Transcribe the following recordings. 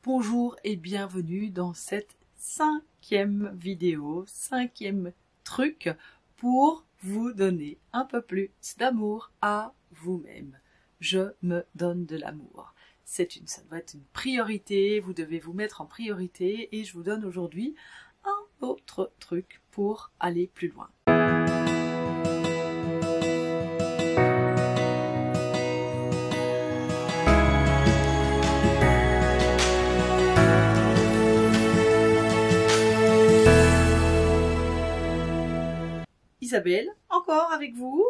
Bonjour et bienvenue dans cette 5e vidéo, 5e truc pour vous donner un peu plus d'amour à vous-même. Je me donne de l'amour. Ça doit être une priorité, vous devez vous mettre en priorité et je vous donne aujourd'hui un autre truc pour aller plus loin. Isabelle, encore avec vous,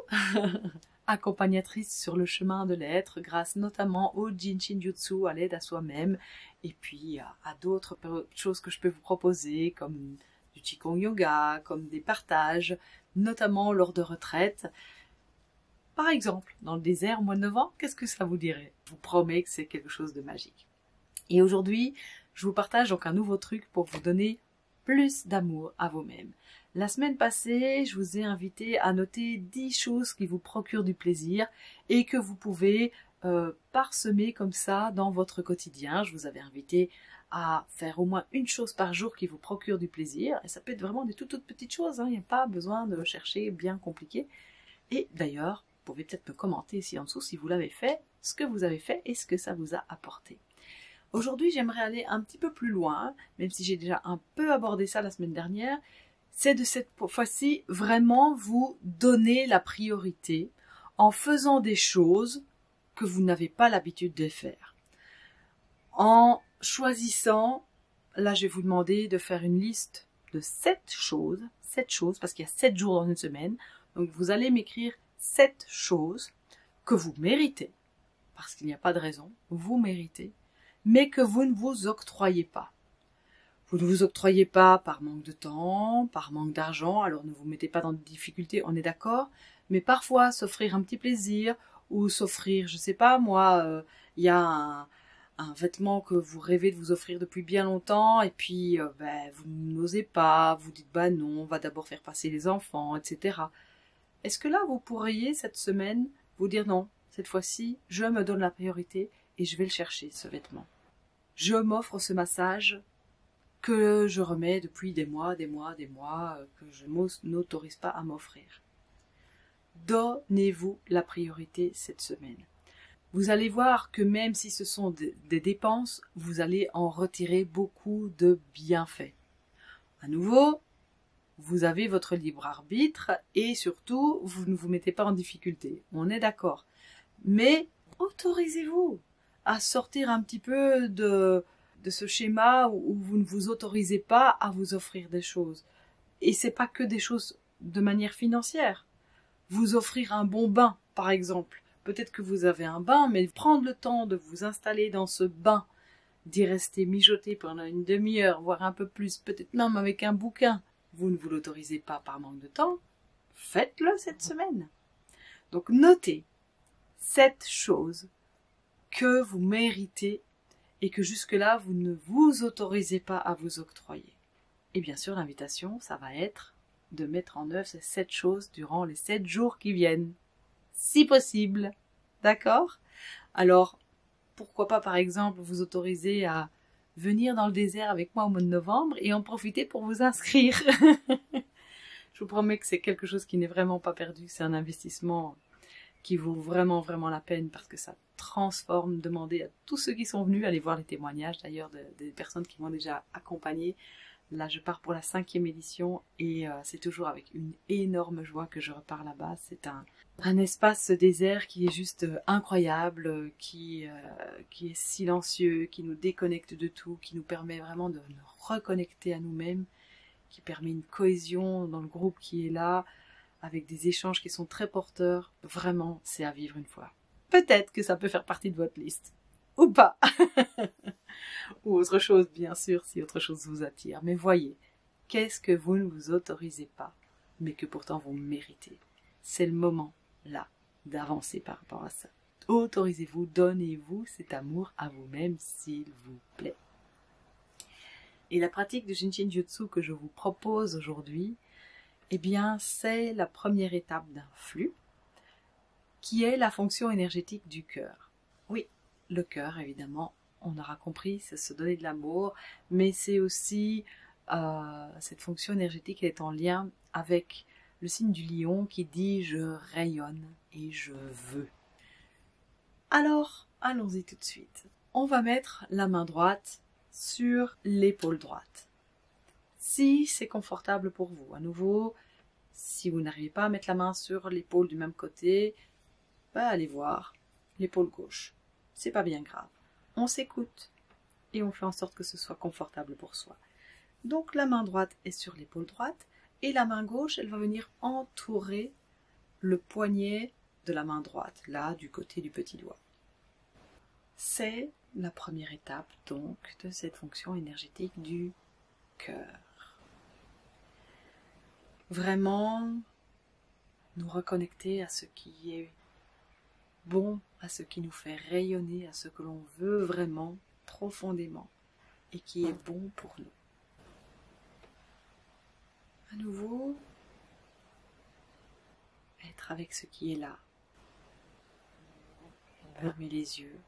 accompagnatrice sur le chemin de l'être grâce notamment au Jin Shin Jutsu, à l'aide à soi-même, et puis à d'autres choses que je peux vous proposer comme du Qigong Yoga, comme des partages, notamment lors de retraites. Par exemple, dans le désert au mois de novembre, qu'est-ce que ça vous dirait? Je vous promets que c'est quelque chose de magique. Et aujourd'hui, je vous partage donc un nouveau truc pour vous donner plus d'amour à vous-même. La semaine passée, je vous ai invité à noter 10 choses qui vous procurent du plaisir et que vous pouvez parsemer comme ça dans votre quotidien. Je vous avais invité à faire au moins une chose par jour qui vous procure du plaisir. Et ça peut être vraiment des toutes petites choses, hein. Il n'y a pas besoin de chercher bien compliqué. Et d'ailleurs, vous pouvez peut-être me commenter ici en dessous si vous l'avez fait, ce que vous avez fait et ce que ça vous a apporté. Aujourd'hui, j'aimerais aller un petit peu plus loin, même si j'ai déjà un peu abordé ça la semaine dernière. C'est de cette fois-ci vraiment vous donner la priorité en faisant des choses que vous n'avez pas l'habitude de faire. En choisissant, là je vais vous demander de faire une liste de 7 choses, parce qu'il y a 7 jours dans une semaine. Donc vous allez m'écrire 7 choses que vous méritez, parce qu'il n'y a pas de raison, vous méritez, mais que vous ne vous octroyez pas. Vous ne vous octroyez pas par manque de temps, par manque d'argent, alors ne vous mettez pas dans des difficultés, on est d'accord, mais parfois s'offrir un petit plaisir, ou s'offrir, je sais pas moi, il y a un vêtement que vous rêvez de vous offrir depuis bien longtemps, et puis vous n'osez pas, vous dites bah non, on va d'abord faire passer les enfants, etc. Est-ce que là vous pourriez cette semaine vous dire non, cette fois-ci, je me donne la priorité et je vais le chercher ce vêtement. Je m'offre ce massage que je remets depuis des mois, que je n'autorise pas à m'offrir. Donnez-vous la priorité cette semaine. Vous allez voir que même si ce sont des dépenses, vous allez en retirer beaucoup de bienfaits. À nouveau, vous avez votre libre arbitre et surtout, vous ne vous mettez pas en difficulté. On est d'accord. Mais autorisez-vous à sortir un petit peu de ce schéma où vous ne vous autorisez pas à vous offrir des choses. Et c'est pas que des choses de manière financière. Vous offrir un bon bain, par exemple. Peut-être que vous avez un bain, mais prendre le temps de vous installer dans ce bain, d'y rester mijoter pendant une demi-heure, voire un peu plus, peut-être même avec un bouquin, vous ne vous l'autorisez pas par manque de temps, faites-le cette semaine. Donc notez 7 choses que vous méritez et que jusque-là, vous ne vous autorisez pas à vous octroyer. Et bien sûr, l'invitation, ça va être de mettre en œuvre ces 7 choses durant les 7 jours qui viennent, si possible. D'accord? Alors, pourquoi pas, par exemple, vous autoriser à venir dans le désert avec moi au mois de novembre et en profiter pour vous inscrire. Je vous promets que c'est quelque chose qui n'est vraiment pas perdu, c'est un investissement qui vaut vraiment la peine parce que ça transforme. Demandez à tous ceux qui sont venus, allez voir les témoignages d'ailleurs des personnes qui m'ont déjà accompagné. Là je pars pour la 5e édition et c'est toujours avec une énorme joie que je repars là-bas. C'est un espace désert qui est juste incroyable, qui est silencieux, qui nous déconnecte de tout, qui nous permet vraiment de nous reconnecter à nous-mêmes, qui permet une cohésion dans le groupe qui est là, avec des échanges qui sont très porteurs. Vraiment, c'est à vivre une fois. Peut-être que ça peut faire partie de votre liste. Ou pas. Ou autre chose, bien sûr, si autre chose vous attire. Mais voyez, qu'est-ce que vous ne vous autorisez pas, mais que pourtant vous méritez. C'est le moment, là, d'avancer par rapport à ça. Autorisez-vous, donnez-vous cet amour à vous-même, s'il vous plaît. Et la pratique de Jin Shin Jutsu que je vous propose aujourd'hui, eh bien, c'est la première étape d'un flux, qui est la fonction énergétique du cœur. Oui, le cœur, évidemment, on aura compris, c'est se donner de l'amour, mais c'est aussi cette fonction énergétique est en lien avec le signe du lion qui dit je rayonne et je veux. Alors, allons-y tout de suite. On va mettre la main droite sur l'épaule droite. Si c'est confortable pour vous, à nouveau, si vous n'arrivez pas à mettre la main sur l'épaule du même côté, allez voir l'épaule gauche. C'est pas bien grave. On s'écoute et on fait en sorte que ce soit confortable pour soi. Donc la main droite est sur l'épaule droite et la main gauche, elle va venir entourer le poignet de la main droite, là du côté du petit doigt. C'est la première étape donc de cette fonction énergétique du cœur. Vraiment nous reconnecter à ce qui est bon, à ce qui nous fait rayonner, à ce que l'on veut vraiment profondément et qui est bon pour nous. À nouveau, être avec ce qui est là. Fermer les yeux.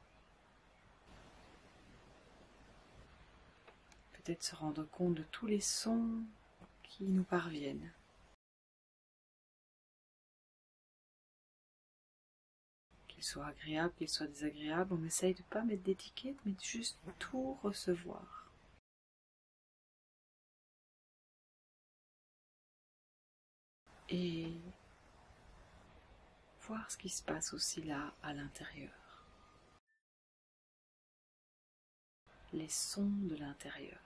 Peut-être se rendre compte de tous les sons qui nous parviennent. Qu'ils soient agréables, qu'ils soient désagréables, on essaye de ne pas mettre d'étiquette, mais de juste tout recevoir. Et voir ce qui se passe aussi là, à l'intérieur. Les sons de l'intérieur.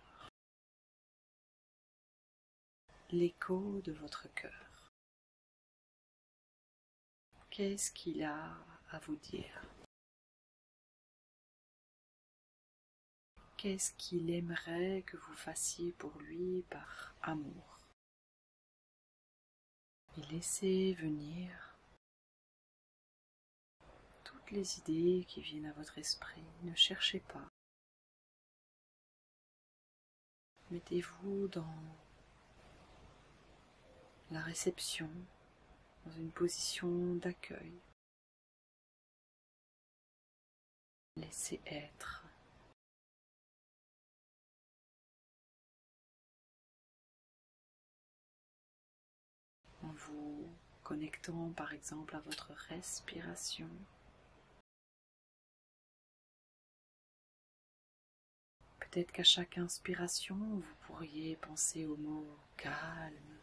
L'écho de votre cœur. Qu'est-ce qu'il a à vous dire? Qu'est-ce qu'il aimerait que vous fassiez pour lui par amour? Et laissez venir toutes les idées qui viennent à votre esprit. Ne cherchez pas. Mettez-vous dans la réception, dans une position d'accueil. Laissez être. En vous connectant par exemple à votre respiration. Peut-être qu'à chaque inspiration, vous pourriez penser au mot calme.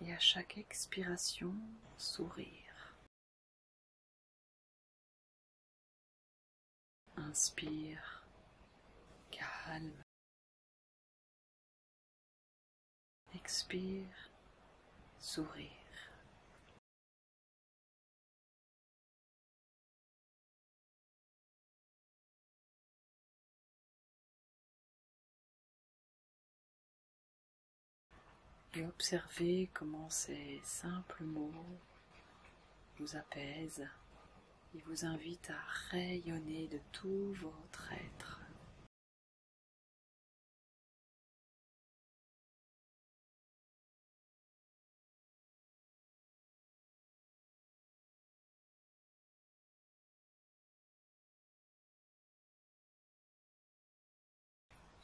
Et à chaque expiration, sourire. Inspire, calme. Expire, sourire. Et observez comment ces simples mots vous apaisent et vous invitent à rayonner de tout votre être.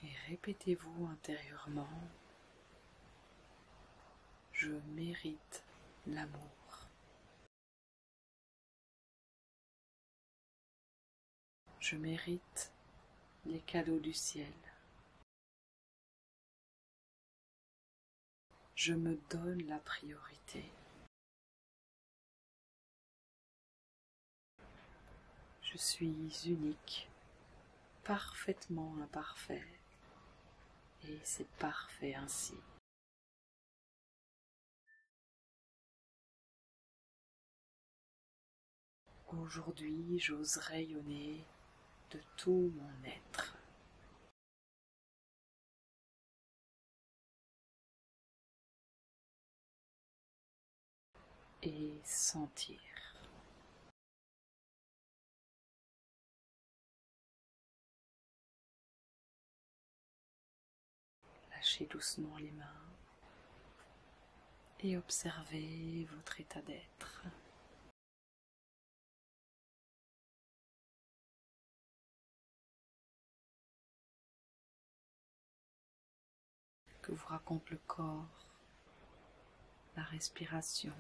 Et répétez-vous intérieurement: je mérite l'amour. Je mérite les cadeaux du ciel. Je me donne la priorité. Je suis unique, parfaitement imparfait, et c'est parfait ainsi. Aujourd'hui, j'ose rayonner de tout mon être. Et sentir. Lâchez doucement les mains et observez votre état d'être. que vous raconte le corps, la respiration,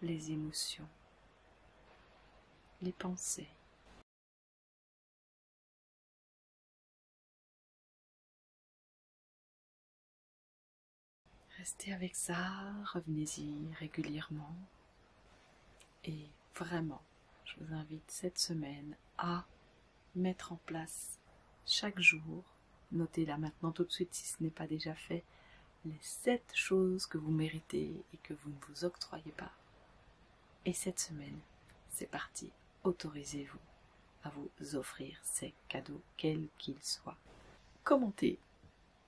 les émotions, les pensées. Restez avec ça, revenez-y régulièrement. Et vraiment, je vous invite cette semaine à mettre en place chaque jour, notez là maintenant tout de suite si ce n'est pas déjà fait, les 7 choses que vous méritez et que vous ne vous octroyez pas. Et cette semaine, c'est parti, autorisez-vous à vous offrir ces cadeaux, quels qu'ils soient. Commentez,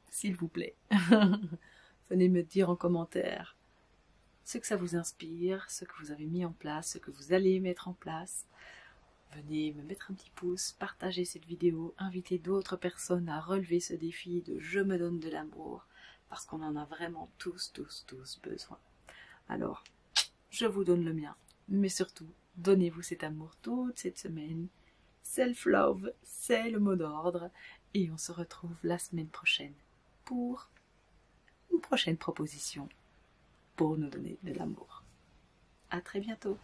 s'il vous plaît. Venez me dire en commentaire ce que ça vous inspire, ce que vous avez mis en place, ce que vous allez mettre en place. Venez me mettre un petit pouce, partagez cette vidéo, invitez d'autres personnes à relever ce défi de « Je me donne de l'amour » parce qu'on en a vraiment tous besoin. Alors, je vous donne le mien, mais surtout, donnez-vous cet amour toute cette semaine. Self-love, c'est le mot d'ordre et on se retrouve la semaine prochaine pour une prochaine proposition pour nous donner de l'amour. À très bientôt.